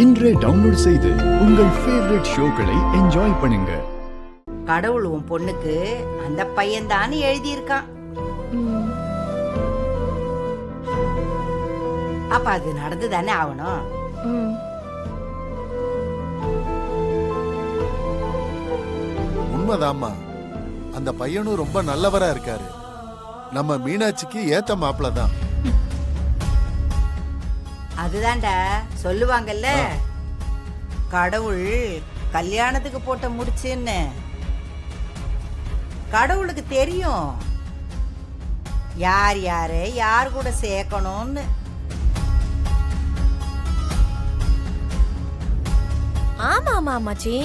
இன்றே டவுன்லோட் செய்து உங்கள் ஃபேவரட் ஷோக்களை என்ஜாய் பண்ணுங்க. கடவுள் உன் பொண்ணுக்கு அந்த பையன் தான் எழுதியிருக்கான். அப்ப அது நடந்து தானே ஆகணும். உண்மைதாம்மா, அந்த பையனும் ரொம்ப நல்லவரா இருக்காரு. நம்ம மீனாட்சிக்கு ஏத்த மாப்பிள்ள தான். அதுதான்டா சொல்லுவாங்கல்ல, கடவுள் கல்யாணத்துக்கு போட்ட முடிச்சுன்னு. கடவுளுக்கு தெரியும் யார் யாரு யார் கூட சேர்க்கணும்னு. ஆமா ஆமா அம்மாச்சி,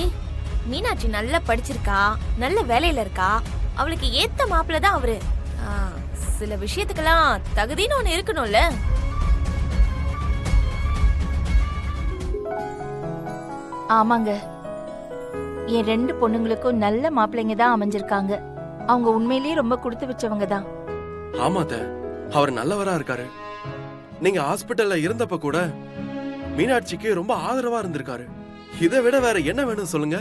மீனாட்சி நல்லா படிச்சிருக்கா, நல்ல வேலையில இருக்கா, அவளுக்கு ஏத்த மாப்பிள்ள தான் அவரு. சில விஷயத்துக்கெல்லாம் தகுதின்னு ஒண்ணு இருக்கணும்ல. ஆமாங்க, என் 2 பொண்ணுங்களுக்கும் நல்ல மாப்பிள்ளைங்க தான் அமைஞ்சிருக்காங்க. அவங்க உண்மையிலேயே ரொம்ப கொடுத்து வச்சவங்க தான். ஆமாத, அவர் நல்லவரா இருக்காரு. நீங்க ஹாஸ்பிட்டல்ல இருந்தப்ப கூட மீனாட்சிக்கு ரொம்ப ஆதரவா இருந்திருக்காரு. இதை விட வேற என்ன வேணும் சொல்லுங்க?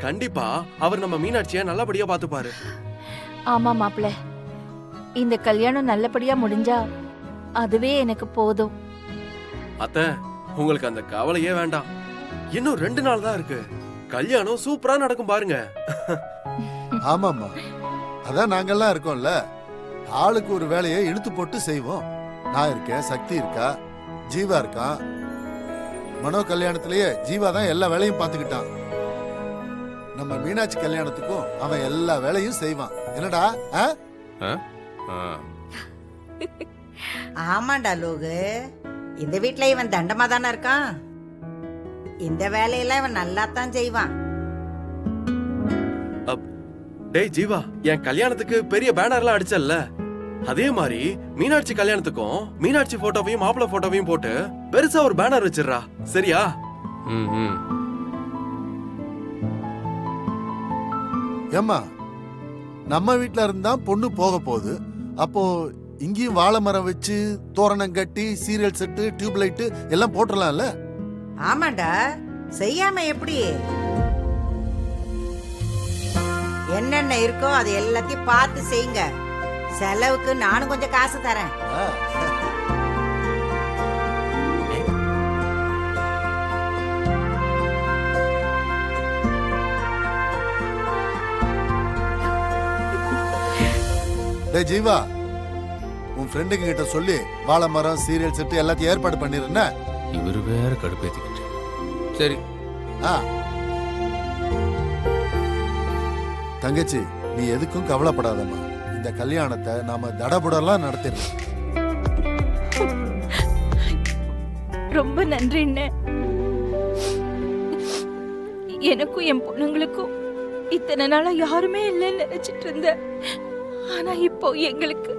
கண்டிப்பா அவர் நம்ம மீனாட்சிய நல்லபடியா பாத்துப்பாரு. ஆமா மாப்பிள்ள, இந்த கல்யாணம் நல்லபடியா முடிஞ்சா அதுவே எனக்கு போதும். அத்த, உங்களுக்கு அந்த கவலையே வேண்டாம். இன்னும் 2 நாள் தான் இருக்கு. கல்யாணம் சூப்பரா நடக்கும் பாருங்க. ஆமாம்மா, அதான் நாங்கெல்லாம் இருக்கோம்ல. ஆளுக்கு ஒரு வேலையை இழுத்து போட்டு செய்வோம். நான் இருக்கேன், சக்தி இருக்கா, ஜீவா இருக்கான். மனோ கல்யாணத்திலேயே ஜீவா தான் எல்லா வேலையும் பார்த்துக்கிட்டான். நம்ம மீனாட்சி கல்யாணத்துக்கும் அவன் எல்லா வேலையும் செய்வான். என்னடா? ஆமாண்டா லோகு, இந்த வீட்டுல இவன் தண்டமா தானே இருக்கான். இந்த வேலையெல்லாம் இவன் நல்லா தான் செய்வான். டேய் ஜீவா, என் கல்யாணத்துக்கு பெரிய பேனர்லாம் அடிச்சல்ல, அதே மாதிரி மீனாட்சி கல்யாணத்துக்கும் மீனாட்சி போட்டோவையும் மாப்பிள்ளை போட்டோவையும் போட்டு பெருசா ஒரு பேனர் வச்சிடுறா, சரியா? ஏம்மா, நம்ம வீட்ல இருந்தா பொண்ணு போக போகுது. அப்போ இங்கேயும் வாழை மரம் வச்சு தோரணம் கட்டி சீரியல் செட்டு டியூப் லைட் எல்லாம் போட்டுடலாம்ல? ஆமாண்டா, செய்யாம எப்படி? என்னென்ன இருக்கோ அது எல்லாத்தையும் பார்த்து செய்யுங்க. செலவுக்கு நானும் கொஞ்சம் காசு தரேன். டேய் ஜீவா, உன் ஃப்ரெண்டுங்க கிட்ட சொல்லி வாழை மரம் சீரியல் செட்டு எல்லாத்தையும் ஏற்பாடு பண்ணிருந்த. இவரு வேற கடுப்பேத்திக்கிட்டு. சரி. தங்கச்சி, நீ எதுக்கும் கவலைப்படாதம்மா. இந்த கல்யாணத்தை நாம தடபுடலாம் நடத்திடலாம். ரொம்ப நன்றி அண்ணே. எனக்கும் என் பொண்ணுங்களுக்கும் இத்தனை நாளா யாருமே இல்லைன்னு நினைச்சிட்டு இருந்தேன். ஆனா இப்போ எங்களுக்கு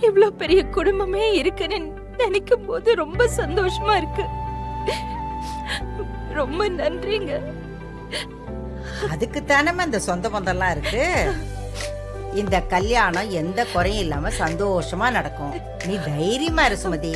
இவ்வளவு பெரிய குடும்பமே இருக்குன்னு நினைக்கும் போது ரொம்ப சந்தோஷமா இருக்கு. ரொம்ப நன்றிங்க. அதுக்கு தானே இந்த சொந்த பந்தம்லாம் இருக்கு. இந்த கல்யாணம் எந்த குறையும் இல்லாம சந்தோஷமா நடக்கும். நீ தைரியமா இரு சுமதி.